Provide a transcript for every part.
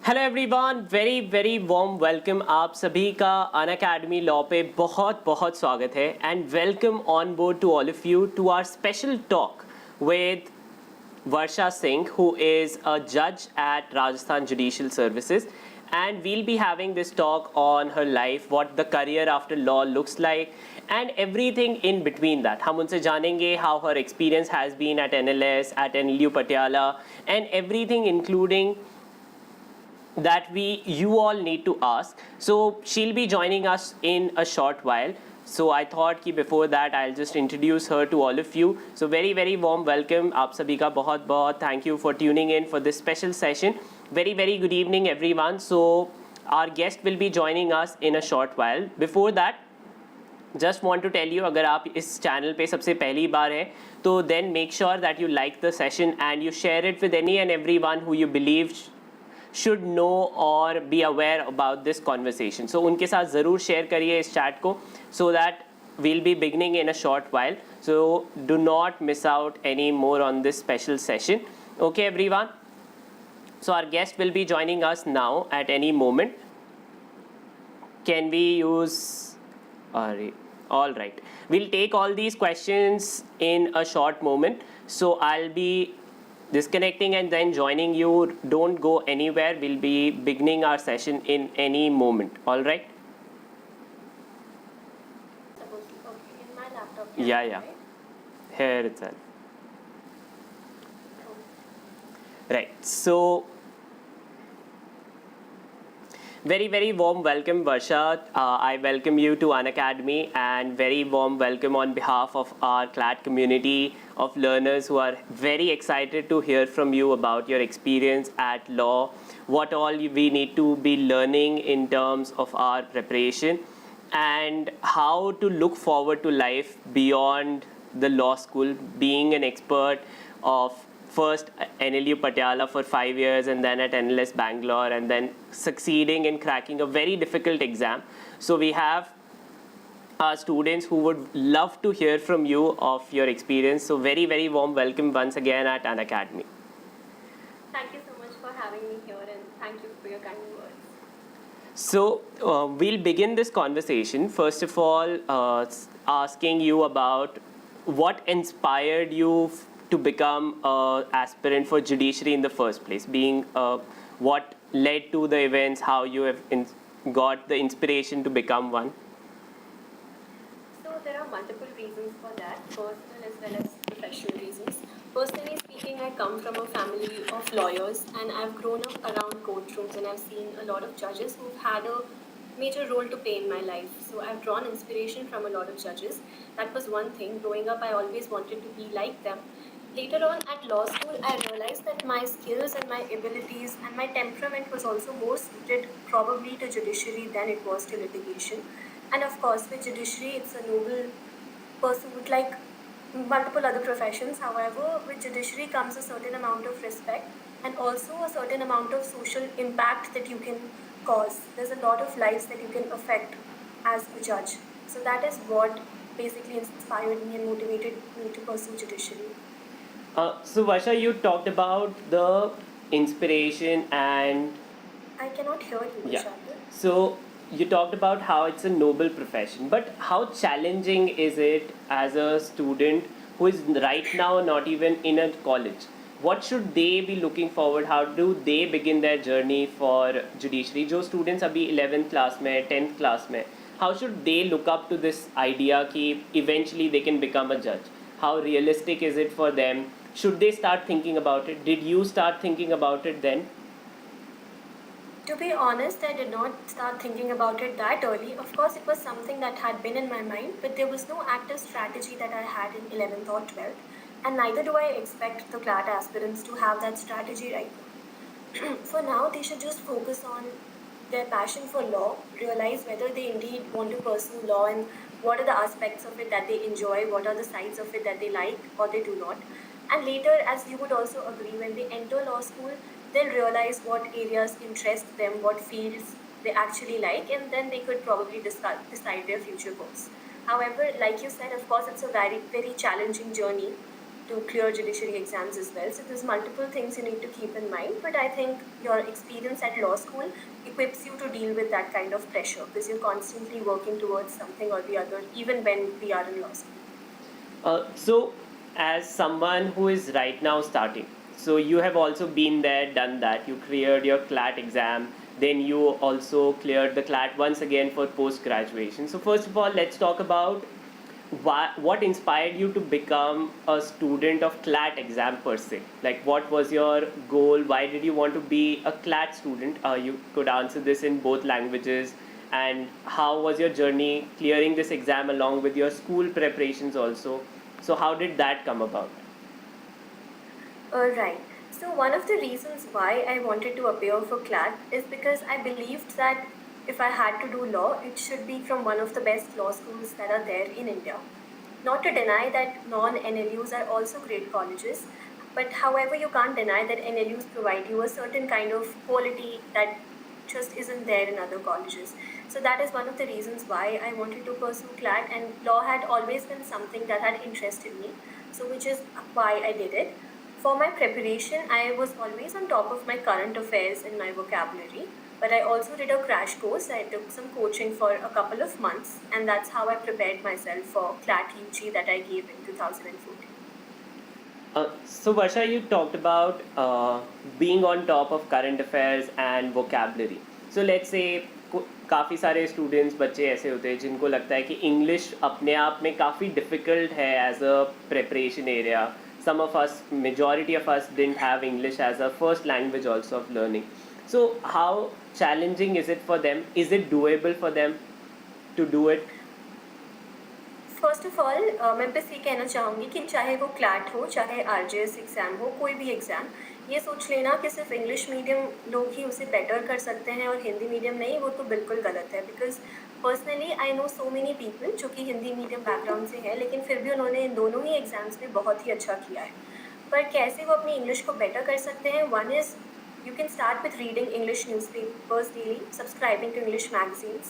Hello everyone, very very warm welcome. आप सभी का अनअकैडमी लॉ पे बहुत बहुत स्वागत है and welcome on board to all of you to our special talk with Varsha Singh, who is a judge at Rajasthan Judicial Services, and we'll be having this talk on her life, what the career after law looks like, and everything in between that. हम उनसे जानेंगे how her experience has been at NLS, at NLU Patiala, and everything including that you all need to ask. So she'll be joining us in a short while. So I thought कि before that I'll just introduce her to all of you. So very very warm welcome. आप सभी का बहुत बहुत thank you for tuning in for this special session. Very very good evening everyone. So our guest will be joining us in a short while. Before that, just want to tell you, अगर आप इस channel पे सबसे पहली बार हैं तो then make sure that you like the session and you share it with any and everyone who you believe should know or be aware about this conversation. So उनके साथ ज़रूर share करिए इस chat को so that we'll be beginning in a short while. So do not miss out any more on this special session. Okay everyone. So our guest will be joining us now at any moment. Can we use... All right. We'll take all these questions in a short moment. So I'll be disconnecting and then joining you. Don't go anywhere. We'll be beginning our session in any moment. All right? In my laptop. Yeah. Right? Here itself. Right. So very very warm welcome Varsha. I welcome you to Unacademy and very warm welcome on behalf of our CLAT community of learners who are very excited to hear from you about your experience at law, what all we need to be learning in terms of our preparation, and how to look forward to life beyond the law school, being an expert of first NLU Patiala for 5 years and then at NLS Bangalore and then succeeding in cracking a very difficult exam. So we have our students who would love to hear from you of your experience. So very, very warm welcome once again at Unacademy. Thank you so much for having me here and thank you for your kind words. So we'll begin this conversation first of all asking you about what inspired you to become an aspirant for judiciary in the first place, being what led to the events, how you have got the inspiration to become one. So there are multiple reasons for that, personal as well as professional reasons. Personally speaking, I come from a family of lawyers and I've grown up around courtrooms and I've seen a lot of judges who've had a major role to play in my life. So I've drawn inspiration from a lot of judges. That was one thing. Growing up, I always wanted to be like them. Later on at law school, I realized that my skills and my abilities and my temperament was also more suited probably to judiciary than it was to litigation. And of course, with judiciary, it's a noble pursuit like multiple other professions. However, with judiciary comes a certain amount of respect and also a certain amount of social impact that you can cause. There's a lot of lives that you can affect as a judge. So that is what basically inspired me and motivated me to pursue judiciary. So Varsha, you talked about the inspiration and... I cannot hear you, Yeah. Kushagra. So you talked about how it's a noble profession, but how challenging is it as a student who is right now not even in a college? What should they be looking forward? How do they begin their journey for judiciary? जो students अभी 11th class में 10th class में, how should they look up to this idea कि eventually they can become a judge? How realistic is it for them? Should they start thinking about it? Did you start thinking about it then? To be honest, I did not start thinking about it that early. Of course, it was something that had been in my mind, but there was no active strategy that I had in 11th or 12th, and neither do I expect the CLAT aspirants to have that strategy right now. For now, they should just focus on their passion for law, realize whether they indeed want to pursue law and what are the aspects of it that they enjoy, what are the sides of it that they like or they do not. And later, as you would also agree, when they enter law school, they'll realize what areas interest them, what fields they actually like, and then they could probably decide their future goals. However, like you said, of course, it's a very, very challenging journey. to clear judiciary exams as well. So there's multiple things you need to keep in mind, but I think your experience at law school equips you to deal with that kind of pressure because you're constantly working towards something or the other, even when we are in law school. So, as someone who is right now starting, so you have also been there, done that. You cleared your CLAT exam, then you also cleared the CLAT once again for post graduation. So, first of all, let's talk about what inspired you to become a student of CLAT exam per se. Like, what was your goal? Why did you want to be a CLAT student? You could answer this in both languages. And how was your journey clearing this exam along with your school preparations also? So how did that come about? Right. So one of the reasons why I wanted to appear for CLAT is because I believed that if I had to do law, it should be from one of the best law schools that are there in India. Not to deny that non-NLUs are also great colleges, but however, you can't deny that NLUs provide you a certain kind of quality that just isn't there in other colleges. So that is one of the reasons why I wanted to pursue CLAT, and law had always been something that had interested me, so which is why I did it. For my preparation, I was always on top of my current affairs and my vocabulary, but I also did a crash course. I took some coaching for a couple of months, and that's how I prepared myself for CLAT UG that I gave in 2014. So Varsha, you talked about being on top of current affairs and vocabulary. So let's say काफ़ी सारे students बच्चे ऐसे होते हैं जिनको लगता है कि इंग्लिश अपने आप में काफ़ी डिफ़िकल्ट है as a preparation area. Some of us, majority of us, didn't have English as a first language also of learning. So how challenging is it for them? Is it doable for them to do it? First of all मैं बस ये कहना चाहूँगी कि चाहे वो CLAT हो, चाहे RJS एग्ज़ाम हो, कोई भी एग्ज़ाम, ये सोच लेना कि सिर्फ इंग्लिश मीडियम लोग ही उसे बेटर कर सकते हैं और हिंदी मीडियम नहीं, वो तो बिल्कुल गलत है. Because personally I know so many people जो कि हिंदी मीडियम बैकग्राउंड से हैं, लेकिन फिर भी उन्होंने इन दोनों ही एग्ज़ाम्स में बहुत ही अच्छा किया है. पर कैसे वो अपनी इंग्लिश को बेटर कर सकते हैं? One is you can start with reading English newspapers daily, subscribing to English magazines,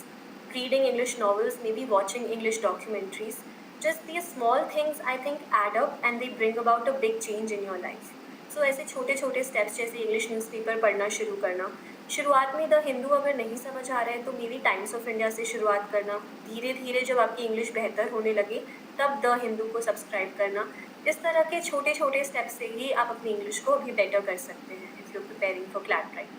reading English novels, maybe watching English documentaries. Just these small things I think add up and they bring about a big change in your life. So ऐसे छोटे छोटे steps जैसे English newspaper पढ़ना शुरू करना, शुरुआत में the Hindu अगर नहीं समझ आ रहा है तो मेरी टाइम्स ऑफ इंडिया से शुरुआत करना, धीरे धीरे जब आपकी इंग्लिश बेहतर होने लगे तब द हिंदू को सब्सक्राइब करना. इस तरह के छोटे छोटे स्टेप्स से ही आप अपनी इंग्लिश को अभी बेटर कर सकते हैं if you're preparing for CLAT right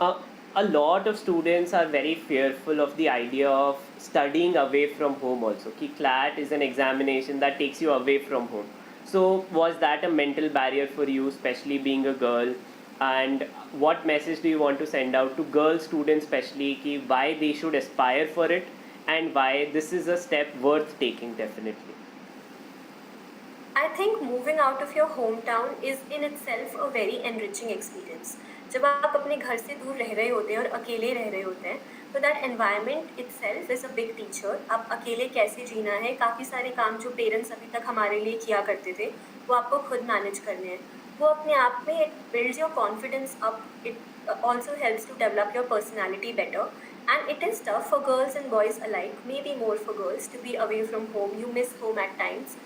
now. A lot of students are very fearful of the idea of studying away from home also. Ki CLAT is an examination that takes you away from home. So was that a mental barrier for you, especially being a girl? And what message do you want to send out to girl students especially, ki why they should aspire for it and why this is a step worth taking definitely? I think moving out of your hometown is in itself a very enriching experience. जब आप अपने घर से दूर रह रहे होते हैं और अकेले रह रहे होते हैं, तो that environment itself is a big teacher. आप अकेले कैसे जीना है, काफ़ी सारे काम जो पेरेंट्स अभी तक हमारे लिए किया करते थे वो आपको खुद मैनेज करने हैं. वो अपने आप में it builds your confidence up. It also helps to develop your personality better. And it is tough for girls and boys alike, maybe more for girls, to be away from home. You miss home at times.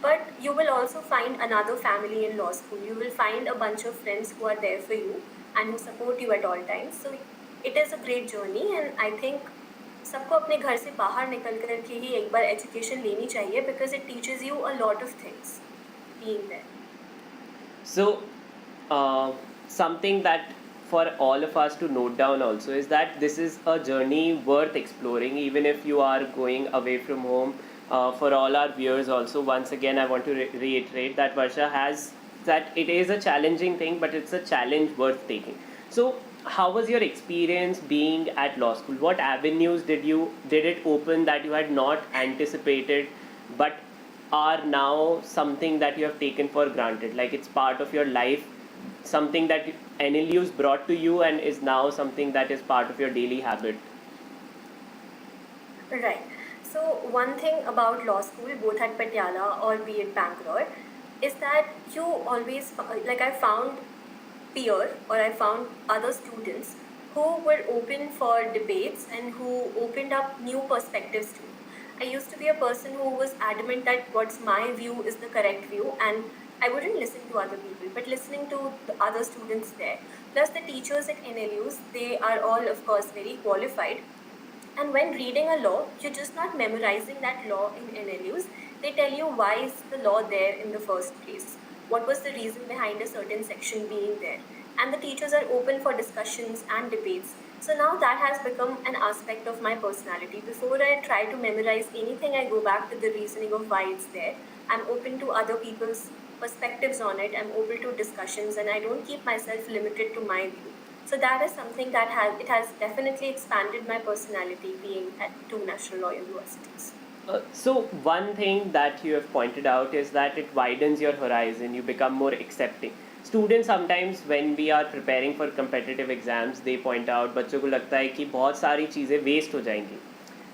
But you will also find another family in law school. You will find a bunch of friends who are there for you and who support you at all times. So it is a great journey and I think सबको अपने घर से बाहर निकल कर के ही एक बार education लेनी चाहिए because it teaches you a lot of things being there. So something that for all of us to note down also is that this is a journey worth exploring even if you are going away from home. For all our viewers also, once again I want to reiterate that Varsha has that it is a challenging thing but it's a challenge worth taking. So how was your experience being at law school? What avenues did it open that you had not anticipated but are now something that you have taken for granted, like it's part of your life, something that NLUs brought to you and is now something that is part of your daily habit? Right. So one thing about law school, both at Patiala or be it Bangalore, is that you always, like I found I found other students who were open for debates and who opened up new perspectives to me. I used to be a person who was adamant that what's my view is the correct view, and I wouldn't listen to other people, but listening to the other students there. Plus, the teachers at NLUs, they are all, of course, very qualified. And when reading a law, you're just not memorizing that law in NLUs. They tell you why is the law there in the first place. What was the reason behind a certain section being there? And the teachers are open for discussions and debates. So now that has become an aspect of my personality. Before I try to memorize anything, I go back to the reasoning of why it's there. I'm open to other people's perspectives on it. I'm open to discussions, and I don't keep myself limited to my view. So that is something that has definitely expanded my personality being at two national law universities. So one thing that you have pointed out is that it widens your horizon, you become more accepting. Students sometimes when we are preparing for competitive exams, they point out बच्चों को लगता है कि बहुत सारी चीज़ें waste हो जाएंगी,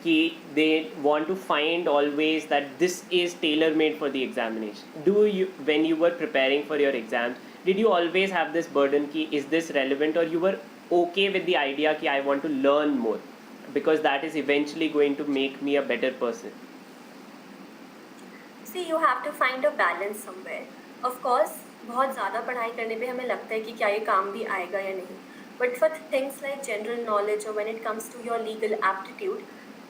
कि they want to find always that this is tailor made for the examination. Do you, when you were preparing for your exams, did you always have this burden कि is this relevant, or you were okay with the idea कि I want to learn more because that is eventually going to make me a better person? See, you have to find a balance somewhere. Of course, बहुत ज़्यादा पढ़ाई करने पे हमें लगता है कि क्या ये काम भी आएगा या नहीं. But for things like general knowledge, or when it comes to your legal aptitude,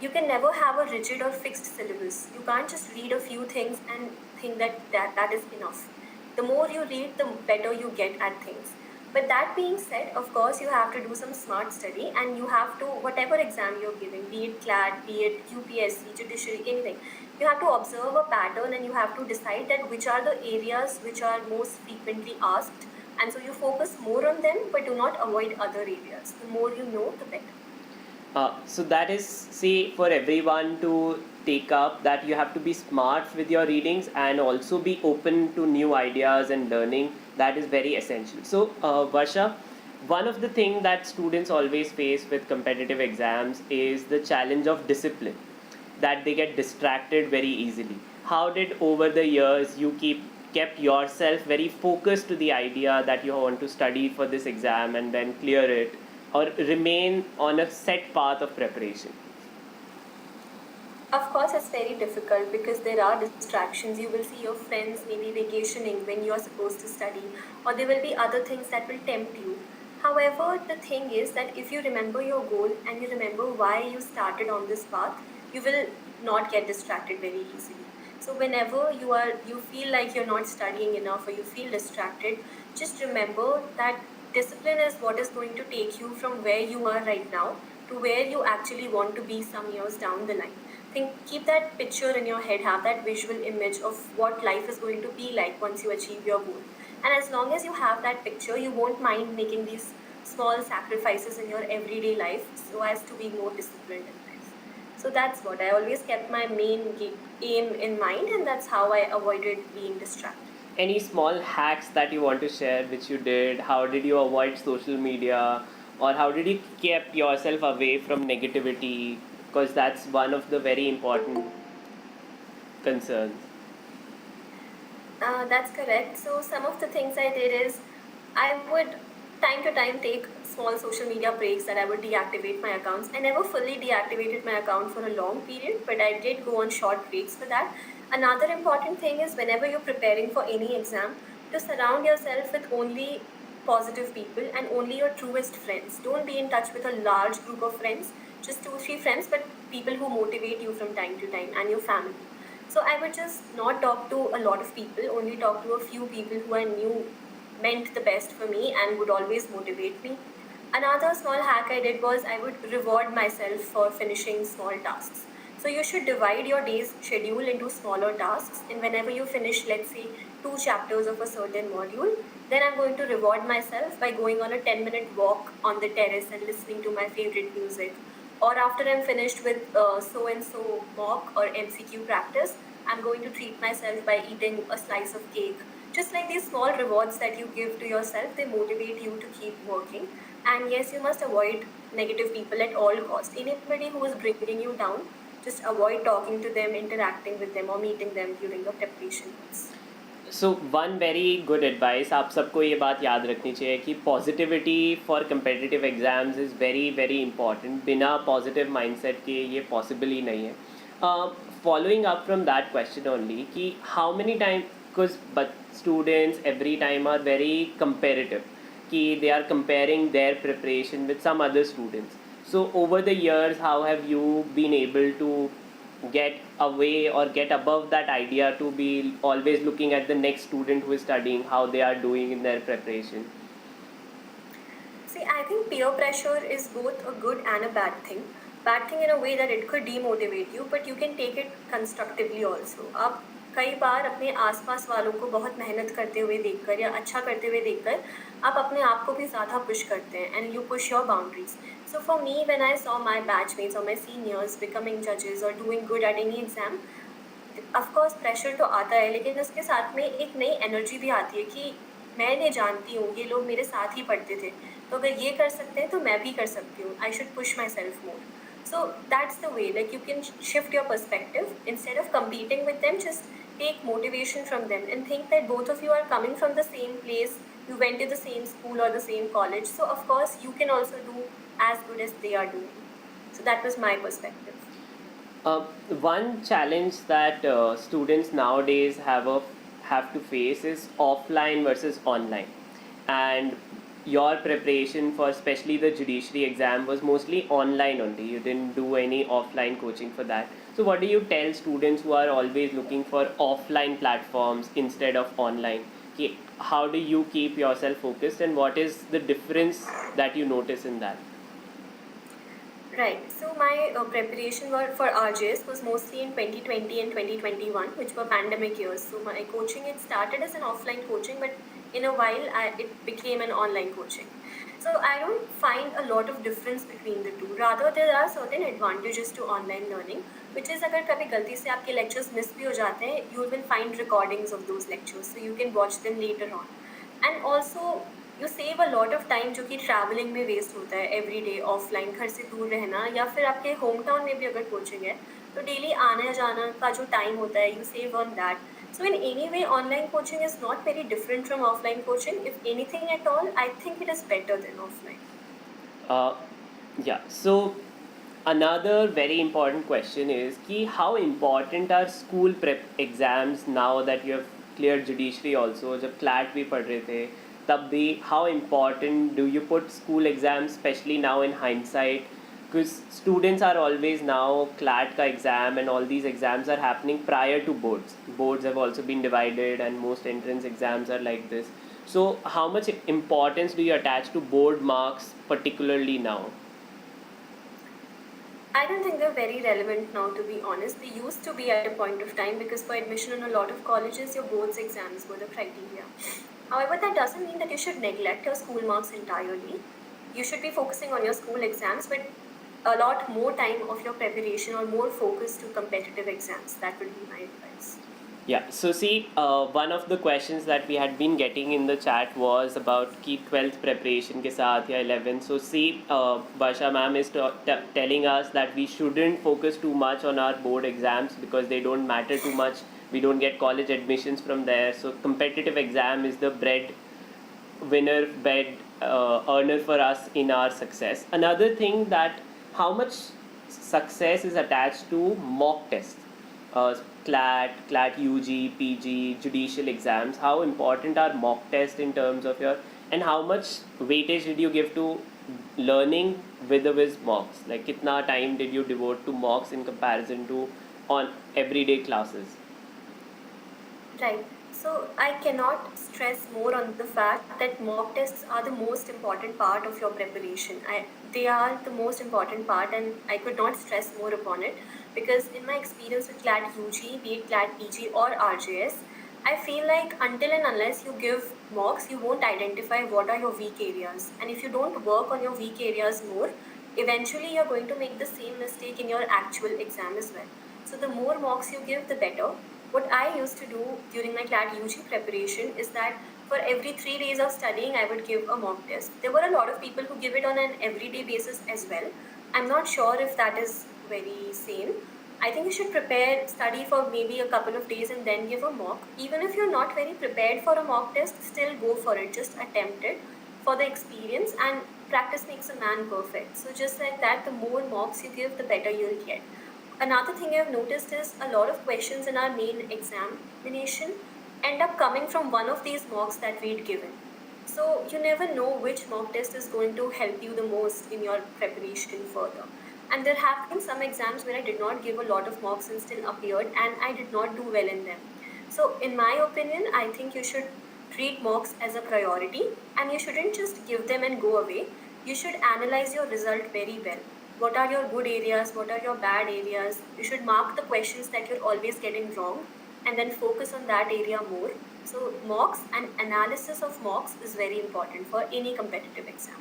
you can never have a rigid or fixed syllabus. You can't just read a few things and think that is enough. The more you read, the better you get at things. But that being said, of course, you have to do some smart study, and you have to, whatever exam you're giving, be it CLAT, be it UPSC, Judiciary, anything, you have to observe a pattern, and you have to decide that which are the areas which are most frequently asked. And so you focus more on them, but do not avoid other areas. The more you know, the better. So that is, say, for everyone to take up, that you have to be smart with your readings and also be open to new ideas and learning. That is very essential. So Varsha, one of the things that students always face with competitive exams is the challenge of discipline, that they get distracted very easily. How did over the years you kept yourself very focused to the idea that you want to study for this exam and then clear it, or remain on a set path of preparation? Of course, it's very difficult because there are distractions. You will see your friends maybe vacationing when you are supposed to study, or there will be other things that will tempt you. However, the thing is that if you remember your goal and you remember why you started on this path, you will not get distracted very easily. So whenever you feel like you're not studying enough, or you feel distracted, just remember that discipline is what is going to take you from where you are right now to where you actually want to be some years down the line. Keep that picture in your head, have that visual image of what life is going to be like once you achieve your goal. And as long as you have that picture, you won't mind making these small sacrifices in your everyday life so as to be more disciplined in life. So that's what I always kept my main aim in mind, and that's how I avoided being distracted. Any small hacks that you want to share which you did? How did you avoid social media, or how did you keep yourself away from negativity, because that's one of the very important concerns? That's correct. So some of the things I did is I would time to time take small social media breaks, that I would deactivate my accounts. I never fully deactivated my account for a long period, but I did go on short breaks for that. Another important thing is whenever you're preparing for any exam, to surround yourself with only positive people and only your truest friends. Don't be in touch with a large group of friends, just 2 3 friends, but people who motivate you from time to time, and your family. So I would just not talk to a lot of people, only talk to a few people who I knew meant the best for me and would always motivate me. Another small hack I did was I would reward myself for finishing small tasks. So you should divide your day's schedule into smaller tasks, and whenever you finish, let's say, 2 chapters of a certain module, then I'm going to reward myself by going on a 10-minute walk on the terrace and listening to my favorite music. Or after I'm finished with so and so mock or MCQ practice, I'm going to treat myself by eating a slice of cake. Just like these small rewards that you give to yourself, they motivate you to keep working. And yes, you must avoid negative people at all costs. Anybody who is bringing you down, just avoid talking to them, interacting with them, or meeting them during your preparation months. So one very good advice, आप सबको ये बात याद रखनी चाहिए कि positivity for competitive exams is very very important. बिना positive mindset के ये पॉसिबल ही नहीं है. Following up from that question only, कि how many times, because but students every time are very comparative, कि they are comparing their preparation with some other students. So over the years, how have you been able to get away or get above that idea to be always looking at the next student who is studying, how they are doing in their preparation? See, I think peer pressure is both a good and a bad thing. Bad thing in a way that it could demotivate you, but you can take it constructively also. आप कई बार अपने आसपास वालों को बहुत मेहनत करते हुए देखकर या अच्छा करते हुए देखकर आप अपने आप को भी ज़्यादा पुश करते हैं and you push your boundaries. So for me, when I saw my batchmates or my seniors becoming judges or doing good at any exam, of course pressure तो आता है, लेकिन उसके साथ में एक नई एनर्जी भी आती है कि मैंने जानती हूँ ये लोग मेरे साथ ही पढ़ते थे, तो अगर ये कर सकते हैं तो मैं भी कर सकती हूँ. I should push my self more. So that's the way, like you can shift your perspective. Instead of competing with them, just take motivation from them and think that both of you are coming from the same place, you went to the same school or the same college, so of course you can also do as good as they are doing. So that was my perspective. One challenge that students nowadays have to face is offline versus online, and your preparation for especially the judiciary exam was mostly online only. You didn't do any offline coaching for that. So what do you tell students who are always looking for offline platforms instead of online? How do you keep yourself focused, and what is the difference that you notice in that? Right. So my preparation for RJS was mostly in 2020 and 2021, which were pandemic years. So my coaching, it started as an offline coaching, but in a while it became an online coaching. So I don't find a lot of difference between the two. Rather, there are certain advantages to online learning, which is अगर कभी गलती से आपके lectures miss भी हो जाते हैं, you will find recordings of those lectures, so you can watch them later on. And also you save a lot of time जो कि ट्रैवलिंग में वेस्ट होता है एवरी डे ऑफलाइन, घर से दूर रहना, या फिर आपके होम टाउन में भी अगर कोचिंग है तो डेली आना जाना का जो टाइम होता है you save on that. So in any way online coaching is not very different from offline coaching. If anything at all, I think it is better than offline. Yeah, so another very important question is how important are school prep exams now that you have cleared judiciary also? जब CLAT भी पढ़ रहे थे तब भी, how important do you put school exams, especially now in hindsight, because students are always now CLAT का exam and all these exams are happening prior to boards. Boards have also been divided and most entrance exams are like this. So how much importance do you attach to board marks particularly now? I don't think they're very relevant now, to be honest. They used to be at a point of time because for admission in a lot of colleges, your boards exams were the criteria. However, that doesn't mean that you should neglect your school marks entirely. You should be focusing on your school exams, but a lot more time of your preparation or more focus to competitive exams. That would be my advice. Yeah, so see, one of the questions that we had been getting in the chat was about की 12th preparation के साथ या 11th. So see, Varsha ma'am is telling us that we shouldn't focus too much on our board exams because they don't matter too much. We don't get college admissions from there. So competitive exam is the earner for us in our success. Another thing, that how much success is attached to mock tests. CLAT, UG, PG, judicial exams, how important are mock tests in terms of your, and how much weightage did you give to learning with mocks? Like kitna time did you devote to mocks in comparison to on everyday classes? Right. So I cannot stress more on the fact that mock tests are the most important part of your preparation. They are the most important part, and I could not stress more upon it because in my experience with CLAT UG, be it CLAT PG or RJS, I feel like until and unless you give mocks, you won't identify what are your weak areas. And if you don't work on your weak areas more, eventually you're going to make the same mistake in your actual exam as well. So the more mocks you give, the better. What I used to do during my CLAT UG preparation is that for every 3 days of studying, I would give a mock test. There were a lot of people who give it on an everyday basis as well. I'm not sure if that is very sane. I think you should study for maybe a couple of days and then give a mock. Even if you're not very prepared for a mock test, still go for it. Just attempt it for the experience, and practice makes a man perfect. So just like that, the more mocks you give, the better you'll get. Another thing I've noticed is a lot of questions in our main examination end up coming from one of these mocks that we'd given. So you never know which mock test is going to help you the most in your preparation further. And there have been some exams where I did not give a lot of mocks and still appeared, and I did not do well in them. So, in my opinion, I think you should treat mocks as a priority and you shouldn't just give them and go away. You should analyze your result very well. What are your good areas? What are your bad areas? You should mark the questions that you're always getting wrong and then focus on that area more. So, mocks and analysis of mocks is very important for any competitive exam.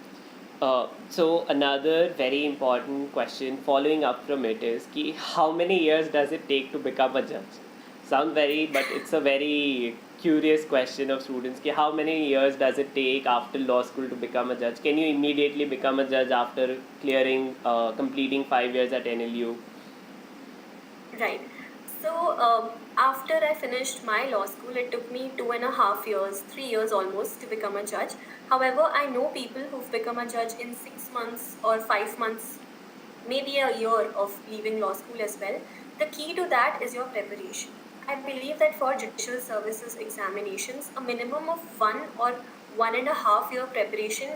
So another very important question following up from it is कि how many years does it take to become a judge? Sound very, but it's a very curious question of students कि how many years does it take after law school to become a judge? Can you immediately become a judge after completing 5 years at NLU? Right. So, after I finished my law school, it took me 2.5 years, 3 years almost, to become a judge. However, I know people who've become a judge in 6 months or 5 months, maybe a year of leaving law school as well. The key to that is your preparation. I believe that for judicial services examinations, a minimum of 1 or 1.5 year preparation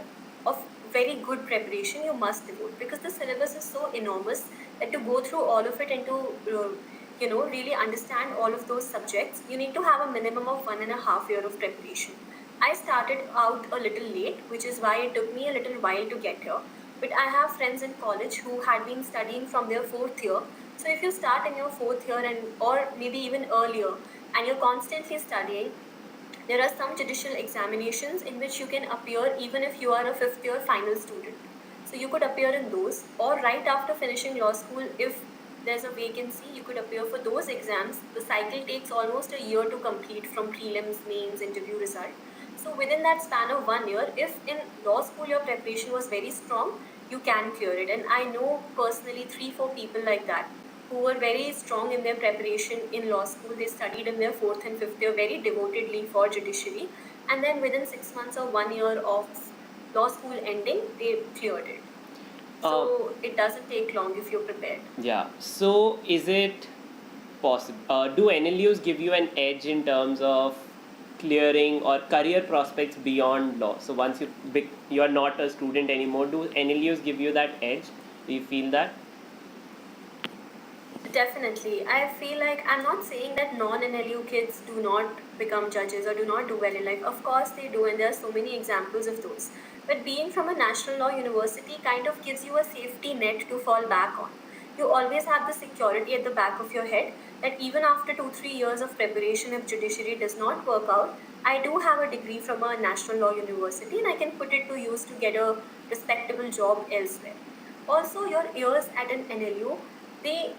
of very good preparation you must devote, because the syllabus is so enormous that to go through all of it and to really understand all of those subjects, you need to have a minimum of 1.5 year of preparation. I started out a little late, which is why it took me a little while to get here. But I have friends in college who had been studying from their fourth year. So if you start in your fourth year and or maybe even earlier and you're constantly studying, there are some judicial examinations in which you can appear even if you are a fifth year final student. So you could appear in those, or right after finishing law school, if there's a vacancy, you could appear for those exams. The cycle takes almost a year to complete from prelims, mains, interview result. So within that span of 1 year, if in law school your preparation was very strong, you can clear it. And I know personally 3-4 people like that who were very strong in their preparation in law school. They studied in their fourth and fifth year very devotedly for judiciary, and then within 6 months or 1 year of law school ending, they cleared it. So it doesn't take long if you're prepared. Yeah. So is it possible? Do NLUs give you an edge in terms of clearing or career prospects beyond law? So once you are not a student anymore, do NLUs give you that edge? Do you feel that? Definitely. I feel like I'm not saying that non-NLU kids do not become judges or do not do well in life. Of course they do, and there are so many examples of those. But being from a national law university kind of gives you a safety net to fall back on. You always have the security at the back of your head that even after 2-3 years of preparation, if judiciary does not work out, I do have a degree from a national law university and I can put it to use to get a respectable job elsewhere. Also, your years at an NLU, they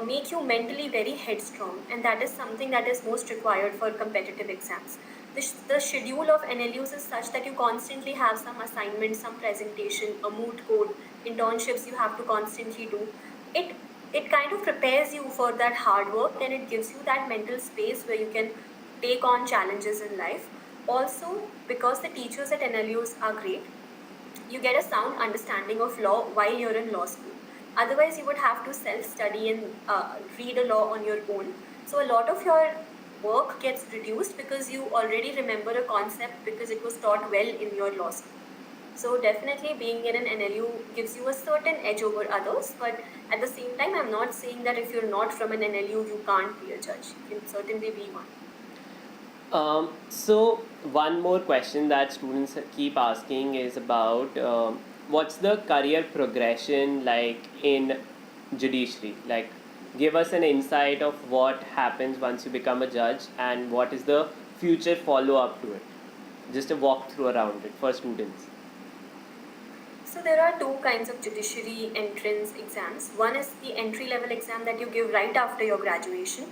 make you mentally very headstrong, and that is something that is most required for competitive exams. The schedule of NLUs is such that you constantly have some assignment, some presentation, a moot court, internships you have to constantly do. It kind of prepares you for that hard work and it gives you that mental space where you can take on challenges in life. Also, because the teachers at NLUs are great, you get a sound understanding of law while you're in law school. Otherwise, you would have to self-study and read a law on your own. So a lot of your work gets reduced because you already remember a concept because it was taught well in your law school. So definitely being in an NLU gives you a certain edge over others, but at the same time, I'm not saying that if you're not from an NLU, you can't be a judge. You can certainly be one. So one more question that students keep asking is about what's the career progression like in judiciary? Like, give us an insight of what happens once you become a judge and what is the future follow-up to it. Just a walkthrough around it for students. So there are two kinds of judiciary entrance exams. One is the entry-level exam that you give right after your graduation,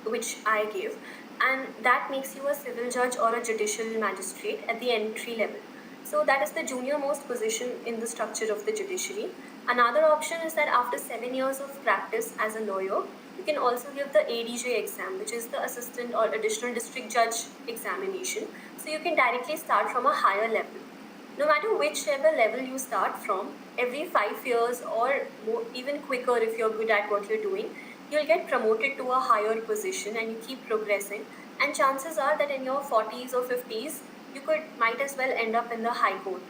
which I gave, and that makes you a civil judge or a judicial magistrate at the entry level. So that is the junior most position in the structure of the judiciary. Another option is that after 7 years of practice as a lawyer, you can also give the ADJ exam, which is the assistant or additional district judge examination. So you can directly start from a higher level. No matter whichever level you start from, every 5 years or more, even quicker if you're good at what you're doing, you'll get promoted to a higher position and you keep progressing. And chances are that in your 40s or 50s, you might as well end up in the high court.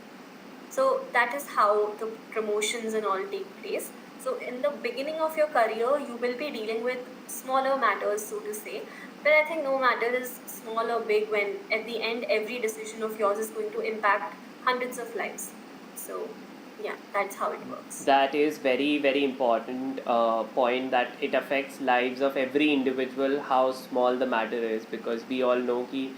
So that is how the promotions and all take place. So in the beginning of your career, you will be dealing with smaller matters, so to say. But I think no matter is small or big, when at the end every decision of yours is going to impact hundreds of lives. So yeah, that's how it works. That is very, very important point, that it affects lives of every individual, how small the matter is, because we all know कि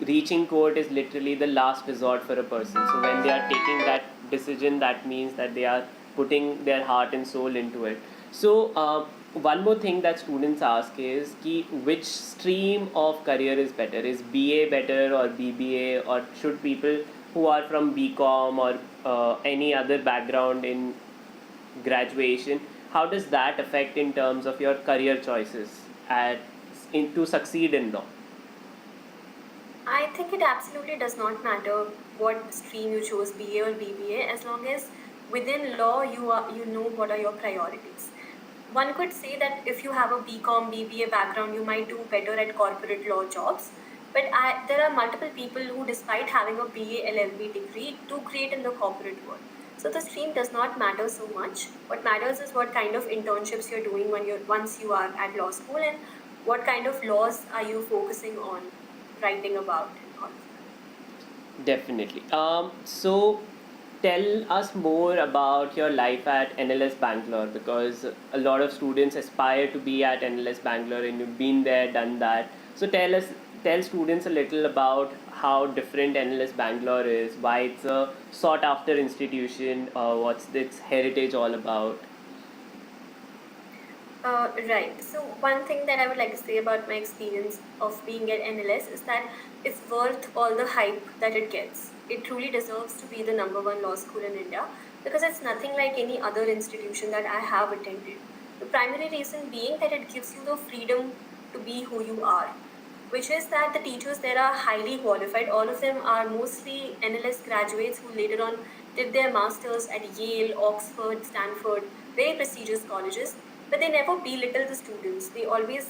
reaching court is literally the last resort for a person. So when they are taking that decision, that means that they are putting their heart and soul into it. So one more thing that students ask is कि which stream of career is better? Is BA better or BBA, or should people who are from BCom or any other background in graduation, how does that affect in terms of your career choices to succeed in law? I think it absolutely does not matter what stream you chose, BA or BBA, as long as within law you know what are your priorities. One could say that if you have a BCom, BBA background, you might do better at corporate law jobs. But there are multiple people who, despite having a BA LLB degree, do great in the corporate world. So the stream does not matter so much. What matters is what kind of internships you're doing once you are at law school, and what kind of laws are you focusing on writing about and all of that. Definitely. So tell us more about your life at NLS Bangalore, because a lot of students aspire to be at NLS Bangalore, and you've been there, done that. So tell students a little about how different NLS Bangalore is, why it's a sought after institution, what's its heritage all about. Right. So one thing that I would like to say about my experience of being at NLS is that it's worth all the hype that it gets. It truly deserves to be the #1 law school in India because it's nothing like any other institution that I have attended. The primary reason being that it gives you the freedom to be who you are, which is that the teachers there are highly qualified. All of them are mostly NLS graduates who later on did their masters at Yale, Oxford, Stanford, very prestigious colleges, but they never belittle the students. They always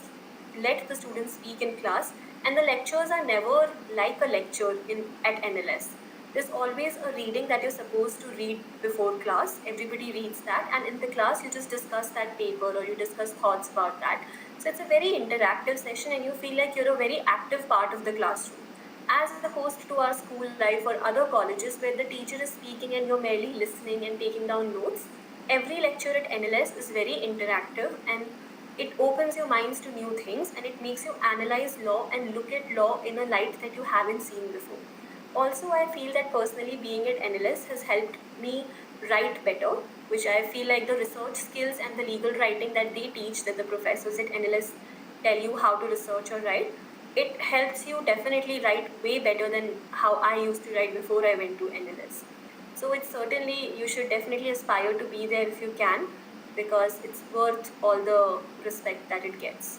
let the students speak in class, and the lectures are never like a lecture at NLS. There's always a reading that you're supposed to read before class. Everybody reads that, and in the class, you just discuss that paper or you discuss thoughts about that. So it's a very interactive session, and you feel like you're a very active part of the classroom. As opposed to our school life or other colleges where the teacher is speaking and you're merely listening and taking down notes, every lecture at NLS is very interactive, and it opens your minds to new things, and it makes you analyze law and look at law in a light that you haven't seen before. Also, I feel that personally being at NLS has helped me write better, which I feel like the research skills and the legal writing that they teach, that the professors at NLS tell you how to research or write, it helps you definitely write way better than how I used to write before I went to NLS. So it's certainly, you should definitely aspire to be there if you can, because it's worth all the respect that it gets.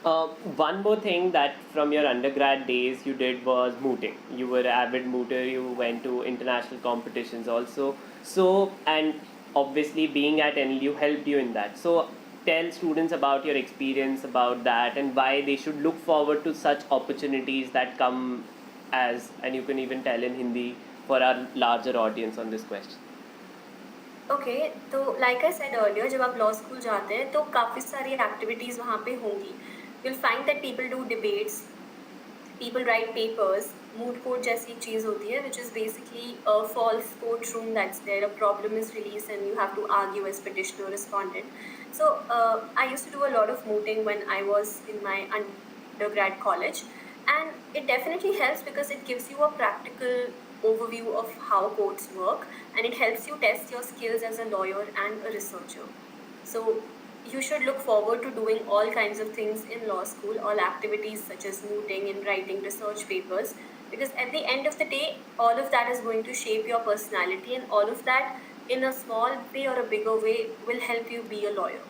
One more thing that from your undergrad days you did was mooting. You were an avid mooter, you went to international competitions also. So, and obviously being at NLU helped you in that. So, tell students about your experience about that and why they should look forward to such opportunities that come as, and you can even tell in Hindi for our larger audience on this question. Okay तो like I said earlier, जब आप law school जाते हैं तो काफ़ी सारी activities वहाँ पे होंगी. Will find that people do debates, people write papers. Moot court जैसी एक चीज़ होती है, which is basically a false courtroom that's there. A problem is released and you have to argue as petitioner respondent. So I used to do a lot of mooting when I was in my undergrad college, and it definitely helps because it gives you a practical overview of how courts work, and it helps you test your skills as a lawyer and a researcher. So you should look forward to doing all kinds of things in law school, all activities such as mooting and writing research papers, because at the end of the day, all of that is going to shape your personality, and all of that in a small way or a bigger way will help you be a lawyer.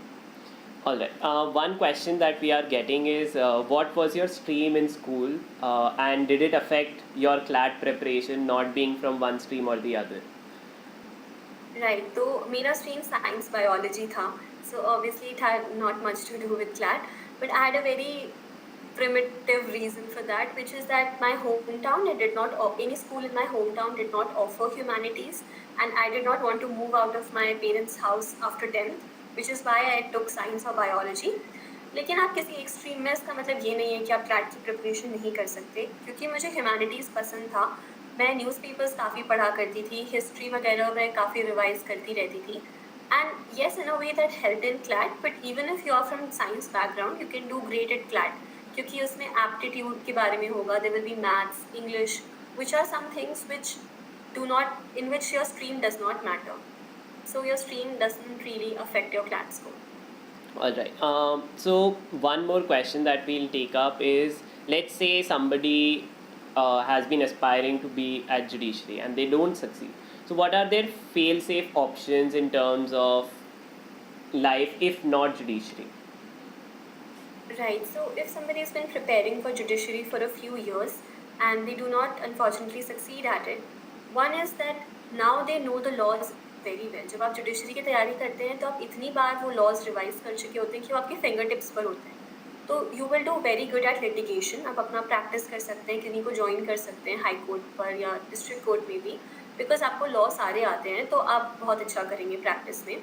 All right. One question that we are getting is what was your stream in school and did it affect your CLAT preparation not being from one stream or the other? Right, तो मेरा stream science biology था, so obviously it had not much to do with CLAT, but I had a very primitive reason for that, which is that my hometown, it did not, any school in my hometown did not offer humanities, and I did not want to move out of my parents' house after 10th, which is why I took science or biology. लेकिन आप किसी एक stream में, इसका मतलब ये नहीं है कि आप क्लैट की प्रिपरेशन नहीं कर सकते, क्योंकि मुझे ह्यूमैनिटीज़ पसंद था। मैं न्यूज़पेपर्स काफ़ी पढ़ा करती थी, हिस्ट्री वगैरह मैं काफ़ी रिवाइज करती रहती थी, and yes in a way that help in CLAT, but even if you are from science background you can do great at CLAT, क्योंकि उसमें एप्टीट्यूड के बारे में होगा, there will be maths, English, which are some things which do not, in which your stream does not matter. So your stream doesn't really affect your CLAT score. All right. So one more question that we'll take up is, let's say somebody has been aspiring to be at Judiciary and they don't succeed. So what are their fail-safe options in terms of life if not Judiciary? Right, so if somebody has been preparing for Judiciary for a few years and they do not unfortunately succeed at it, one is that now they know the laws very well. जब आप judiciary की तैयारी करते हैं तो आप इतनी बार वो लॉज रिवाइज कर चुके होते हैं कि वो आपके फिंगर टिप्स पर होते हैं, तो you will do very good at litigation. आप अपना प्रैक्टिस कर सकते हैं, किन्हीं को ज्वाइन कर सकते हैं हाई कोर्ट पर या डिस्ट्रिक्ट कोर्ट में भी, बिकॉज आपको लॉ सारे आते हैं, तो आप बहुत अच्छा करेंगे प्रैक्टिस में।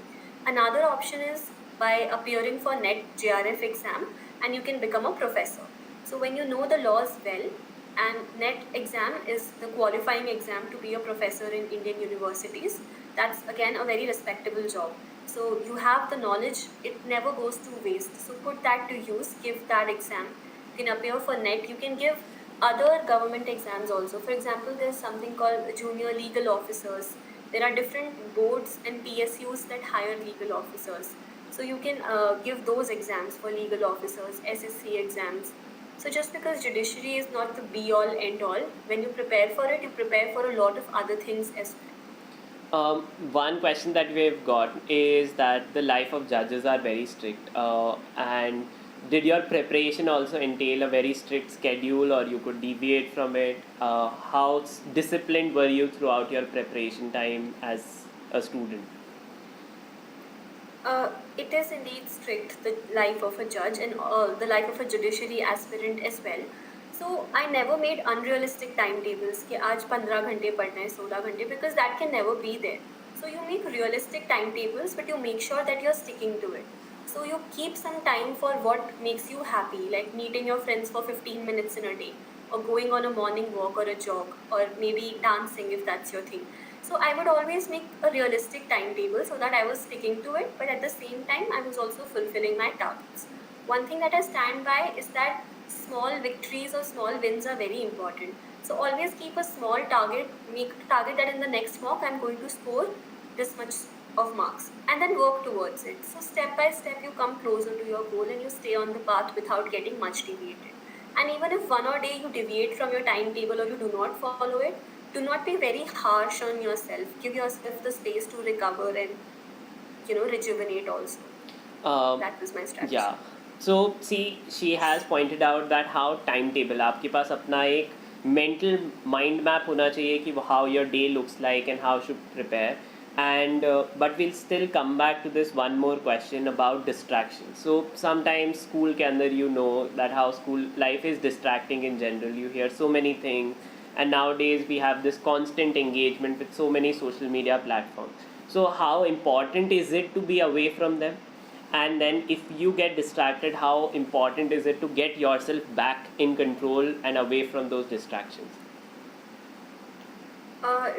Another option is by appearing for net JRF exam and you can become a professor. So when you know the laws well, and NET exam is the qualifying exam to be a professor in Indian universities, that's again a very respectable job. So you have the knowledge, it never goes to waste. So put that to use, give that exam. You can appear for NET, you can give other government exams also. For example, there's something called junior legal officers. There are different boards and PSUs that hire legal officers. So you can give those exams for legal officers, SSC exams. So just because judiciary is not the be-all, end-all, when you prepare for it, you prepare for a lot of other things as well. One question that we've got is that the life of judges are very strict, and did your preparation also entail a very strict schedule, or you could deviate from it? How disciplined were you throughout your preparation time as a student? It is indeed strict, the life of a judge and the life of a judiciary aspirant as well. So I never made unrealistic timetables कि आज 15 घंटे पढ़ना है, 16 घंटे, because that can never be there. So you make realistic timetables, but you make sure that you're sticking to it. So you keep some time for what makes you happy, like meeting your friends for 15 minutes in a day, or going on a morning walk or a jog, or maybe dancing if that's your thing. So I would always make a realistic timetable so that I was sticking to it, but at the same time I was also fulfilling my targets. One thing that I stand by is that small victories or small wins are very important. So always keep a small target, make a target that in the next mock I'm going to score this much of marks, and then work towards it. So step by step you come closer to your goal and you stay on the path without getting much deviated. And even if one or day you deviate from your timetable or you do not follow it, do not be very harsh on yourself. Give yourself the space to recover and, rejuvenate also. That was my strategy. Yeah. So see, she has pointed out that how timetable, आपके पास अपना एक mental mind map होना चाहिए कि how your day looks like and how should prepare. And but we'll still come back to this one more question about distraction. So sometimes school के अंदर that how school life is distracting in general. You hear so many things, and nowadays we have this constant engagement with so many social media platforms. So how important is it to be away from them? And then if you get distracted, how important is it to get yourself back in control and away from those distractions?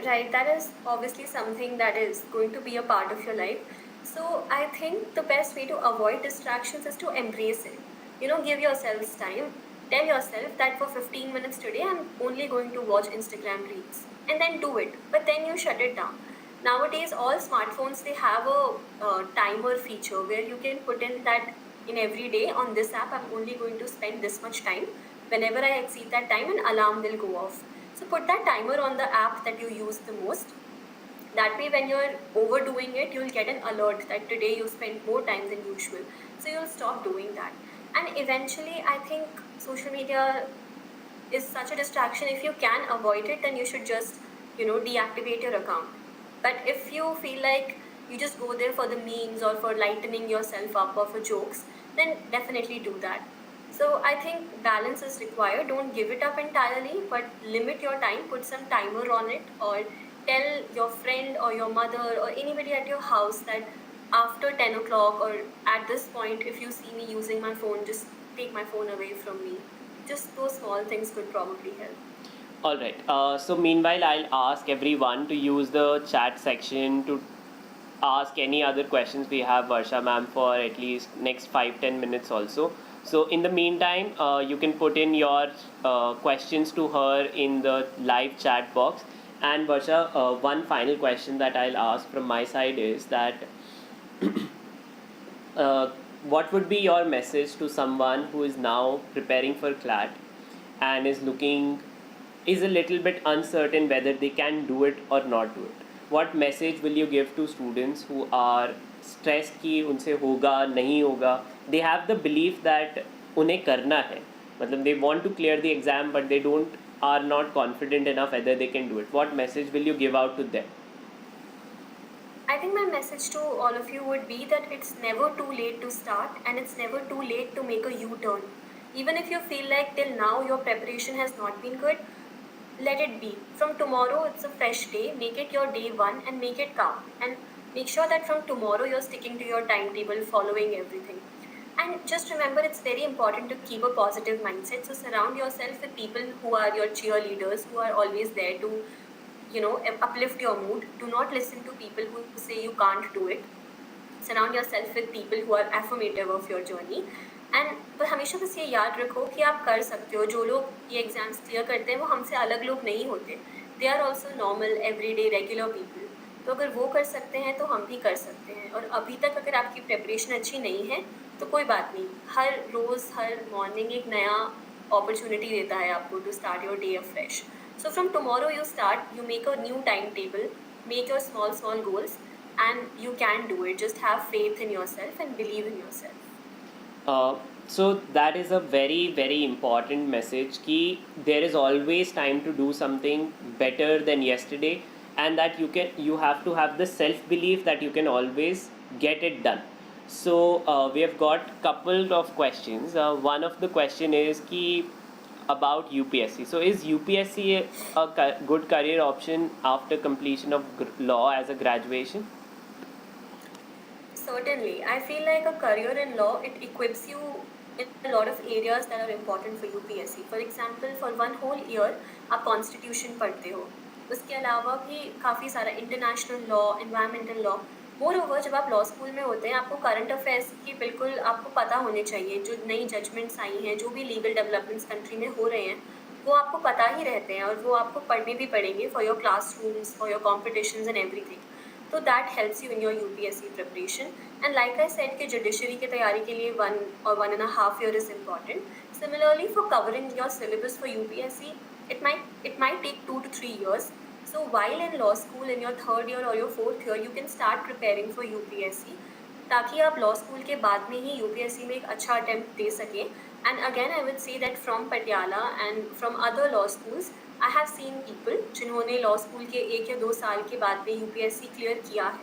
Right, that is obviously something that is going to be a part of your life. So I think the best way to avoid distractions is to embrace it. Give yourselves time. Tell yourself that for 15 minutes today I'm only going to watch Instagram reels, and then do it. But then you shut it down. Nowadays all smartphones, they have a timer feature where you can put in that in every day on this app I'm only going to spend this much time. Whenever I exceed that time, an alarm will go off. So put that timer on the app that you use the most. That way, when you're overdoing it, you'll get an alert that today you spent more time than usual. So you'll stop doing that. And eventually, I think social media is such a distraction. If you can avoid it, then you should just, deactivate your account. But if you feel like you just go there for the memes or for lightening yourself up or for jokes, then definitely do that. So I think balance is required. Don't give it up entirely, but limit your time, put some timer on it, or tell your friend or your mother or anybody at your house that after 10 o'clock or at this point, if you see me using my phone, just take my phone away from me. Just those small things could probably help. All right. So meanwhile, I'll ask everyone to use the chat section to ask any other questions we have Varsha ma'am for at least next 5-10 minutes also. So in the meantime, you can put in your questions to her in the live chat box. And Varsha, one final question that I'll ask from my side is that uh, what would be your message to someone who is now preparing for CLAT and is a little bit uncertain whether they can do it or not do it? What message will you give to students who are stressed कि उनसे होगा नहीं होगा? They have the belief that उन्हें करना है, मतलब they want to clear the exam but they are not confident enough whether they can do it. What message will you give out to them? I think my message to all of you would be that it's never too late to start and it's never too late to make a U-turn. Even if you feel like till now your preparation has not been good, let it be. From tomorrow, it's a fresh day. Make it your day one and make it count. And make sure that from tomorrow you're sticking to your timetable, following everything. And just remember, it's very important to keep a positive mindset. So surround yourself with people who are your cheerleaders, who are always there to, uplift your mood. Do not listen to people who say you can't do it. Surround yourself with people who are affirmative of your journey. And पर हमेशा बस ये याद रखो कि आप कर सकते हो. जो लोग ये एग्ज़ाम्स क्लियर करते हैं वो हमसे अलग लोग नहीं होते. They are also normal everyday regular people. तो अगर वो कर सकते हैं तो हम भी कर सकते हैं. और अभी तक अगर आपकी प्रिपरेशन अच्छी नहीं है तो कोई बात नहीं. हर रोज़ हर मॉर्निंग एक नया अपॉर्चुनिटी देता है आपको to start your day fresh. So from tomorrow you start, you make a new time table, make your small goals and you can do it. Just have faith in yourself and believe in yourself. So that is a very very important message कि there is always time to do something better than yesterday, and that you have to have the self belief that you can always get it done. So we have got couple of questions. One of the question is कि about UPSC. So is UPSC a good career option after completion of law as a graduation? Certainly. I feel like a career in law, it equips you in a lot of areas that are important for UPSC. For example, for one whole year, आप constitution पढ़ते हो. उसके अलावा भी काफ़ी सारा international law, environmental law. More over जब आप लॉ स्कूल में होते हैं आपको करंट अफेयर्स की बिल्कुल आपको पता होने चाहिए. जो नई जजमेंट्स आई हैं, जो भी लीगल डेवलपमेंट्स कंट्री में हो रहे हैं, वो आपको पता ही रहते हैं और वो आपको पढ़ने भी पड़ेंगे for your classrooms, for your competitions and everything. तो that helps you in your UPSC preparation. And like I said कि जुडिशरी की तैयारी के लिए 1 or 1.5 year is important. Similarly for covering your syllabus for UPSC, it might take 2 to 3 years. So while in law school in your 3rd year or your 4th year, you can start preparing for UPSC ताकि आप law school के बाद में ही UPSC में एक अच्छा attempt दे सकें. And again I would say that from Patiala and from other law schools I have seen people जिन्होंने लॉ स्कूल के 1 या 2 साल के बाद में UPSC क्लियर किया है.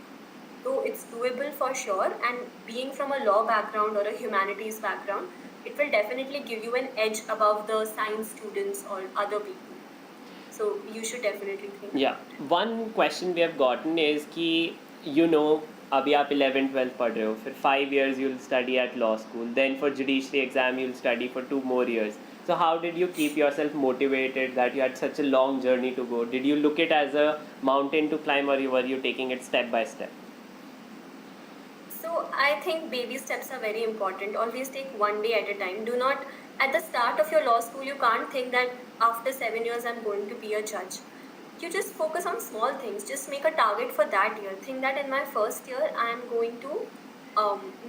तो it's doable for sure. And being from a law background और a humanities background, it will definitely give you an edge above the science students or other people. So you should definitely think. Yeah, one question we have gotten is कि अभी आप 11th-12th पढ़ रहे हो, फिर 5 years you'll study at law school, then for judiciary exam you'll study for 2 more years. So how did you keep yourself motivated that you had such a long journey to go? Did you look it as a mountain to climb, or were you taking it step by step? So I think baby steps are very important. Always take one day at a time. Do not, at the start of your law school, you can't think that after 7 years I'm going to be a judge. You just focus on small things. Just make a target for that year. Think that in my first year I am going to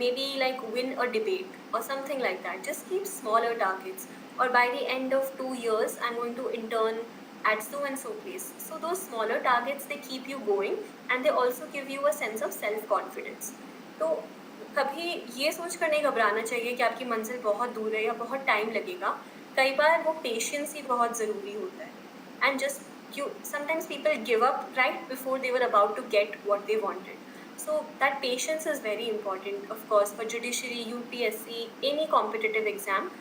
maybe like win a debate or something like that. Just keep smaller targets. Or by the end of 2 years I'm going to intern at so and so place. So those smaller targets, they keep you going and they also give you a sense of self-confidence. तो कभी ये सोच कर नहीं घबराना चाहिए कि आपकी मंजिल बहुत दूर है या बहुत टाइम लगेगा. कई बार वो पेशेंस ही बहुत ज़रूरी होता है. And just sometimes people give up right before they were about to get what they wanted. So that patience is very important, of course, for judiciary, UPSC, any competitive exam.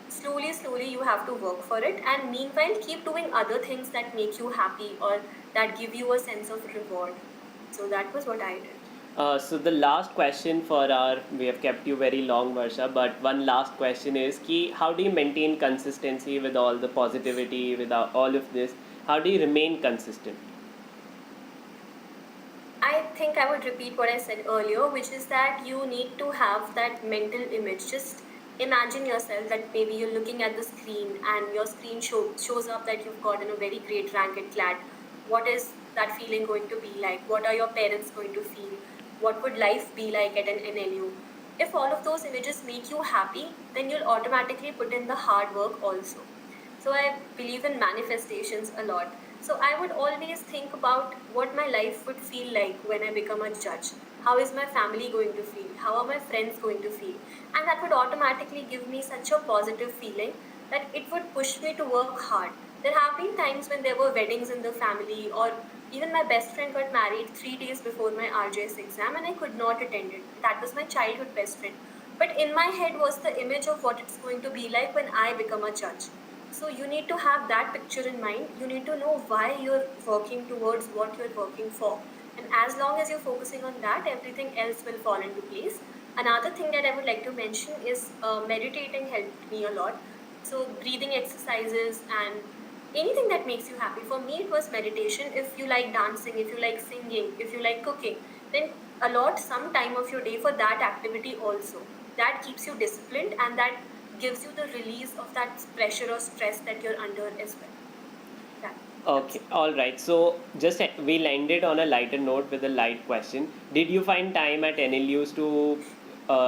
Slowly you have to work for it, and meanwhile keep doing other things that make you happy or that give you a sense of reward. So that was what I did. So the last question we have kept you very long, Varsha, but one last question is how do you maintain consistency with all the positivity, with all of this? How do you remain consistent? I think I would repeat what I said earlier, which is that you need to have that mental image. Just imagine yourself that maybe you're looking at the screen and your screen shows up that you've gotten a very great rank at CLAT. What is that feeling going to be like? What are your parents going to feel? What would life be like at an NLU? If all of those images make you happy, then you'll automatically put in the hard work also. So I believe in manifestations a lot. So I would always think about what my life would feel like when I become a judge. How is my family going to feel? How are my friends going to feel? And that would automatically give me such a positive feeling that it would push me to work hard. There have been times when there were weddings in the family, or even my best friend got married 3 days before my RJS exam and I could not attend it. That was my childhood best friend. But in my head was the image of what it's going to be like when I become a judge. So you need to have that picture in mind. You need to know why you're working towards what you're working for. And as long as you're focusing on that, everything else will fall into place. Another thing that I would like to mention is meditating helped me a lot. So breathing exercises and anything that makes you happy. For me, it was meditation. If you like dancing, if you like singing, if you like cooking, then allot some time of your day for that activity also. That keeps you disciplined and that gives you the release of that pressure or stress that you're under as well. Okay, all right. So just we'll end it on a lighter note with a light question. Did you find time at NLUs to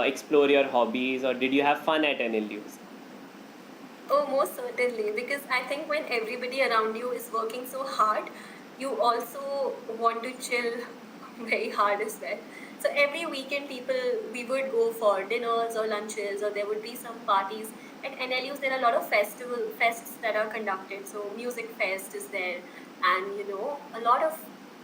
explore your hobbies, or did you have fun at NLUs? Oh, most certainly, because I think when everybody around you is working so hard, you also want to chill very hard as well. So every weekend, we would go for dinners or lunches, or there would be some parties. At NLUs, there are a lot of fests that are conducted. So music fest is there, and a lot of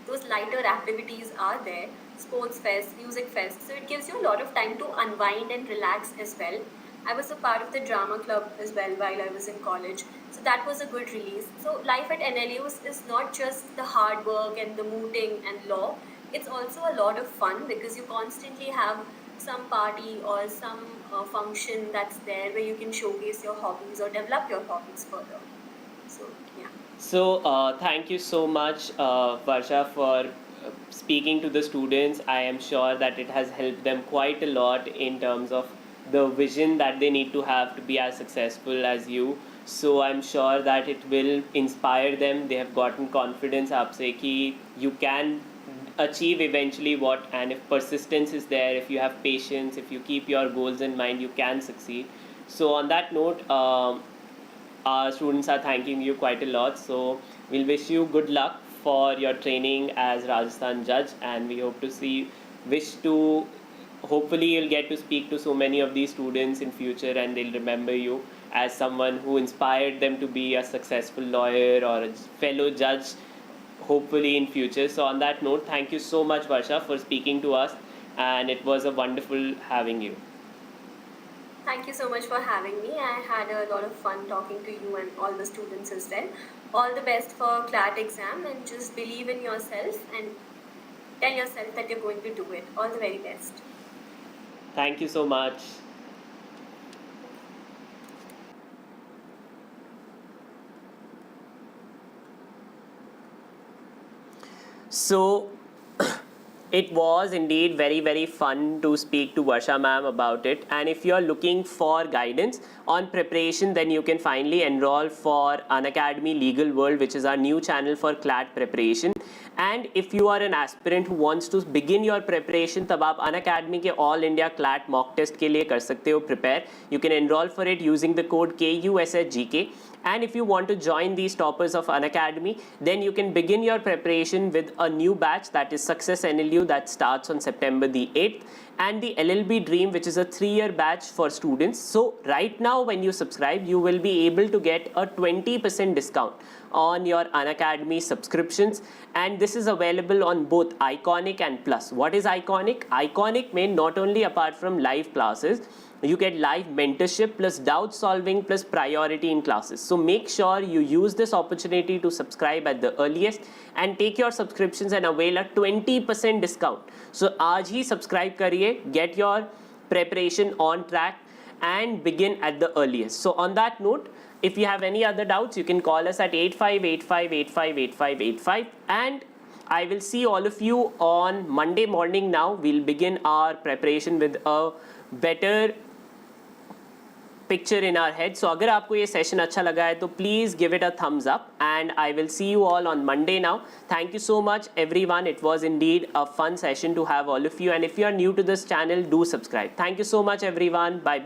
those lighter activities are there. Sports fest, music fest. So it gives you a lot of time to unwind and relax as well. I was a part of the drama club as well while I was in college. So that was a good release. So life at NLUs is not just the hard work and the mooting and law. It's also a lot of fun because you constantly have some party or some function that's there where you can showcase your hobbies or develop your hobbies further. So, yeah. So thank you so much, Varsha, for speaking to the students. I am sure that it has helped them quite a lot in terms of the vision that they need to have to be as successful as you. So I'm sure that it will inspire them. They have gotten confidence aapse ki you can achieve eventually what, and if persistence is there, if you have patience, if you keep your goals in mind, you can succeed. So on that note, our students are thanking you quite a lot. So we'll wish you good luck for your training as Rajasthan judge, and we hope to hopefully you'll get to speak to so many of these students in future, and they'll remember you as someone who inspired them to be a successful lawyer or a fellow judge, hopefully in future. So on that note, thank you so much, Varsha, for speaking to us, and it was a wonderful having you. Thank you so much for having me. I had a lot of fun talking to you and all the students as well. All the best for CLAT exam, and just believe in yourself and tell yourself that you're going to do it. All the very best. Thank you so much. So it was indeed very, very fun to speak to Varsha ma'am about it. And if you're looking for guidance on preparation, then you can finally enroll for Unacademy Legal World, which is our new channel for CLAT preparation. And if you are an aspirant who wants to begin your preparation, तब आप Unacademy के All India CLAT mock test के लिए कर सकते हो prepare. You can enroll for it using the code KUSHGK. And if you want to join these toppers of Unacademy, then you can begin your preparation with a new batch, that is Success NLU, that starts on September the 8th, and the LLB Dream, which is a 3-year batch for students. So right now when you subscribe, you will be able to get a 20% discount on your Unacademy subscriptions, and this is available on both Iconic and Plus. What is Iconic? Iconic may not only, apart from live classes, you get live mentorship plus doubt solving plus priority in classes. So make sure you use this opportunity to subscribe at the earliest and take your subscriptions and avail a 20% discount. So आज ही subscribe करिए, get your preparation on track and begin at the earliest. So on that note, if you have any other doubts, you can call us at 8585858585, and I will see all of you on Monday morning. Now we'll begin our preparation with a better picture in our head. So अगर आपको ये session अच्छा लगा है तो please give it a thumbs up, and I will see you all on Monday now. Thank you so much everyone. It was indeed a fun session to have all of you, and if you are new to this channel, do subscribe. Thank you so much everyone. Bye bye.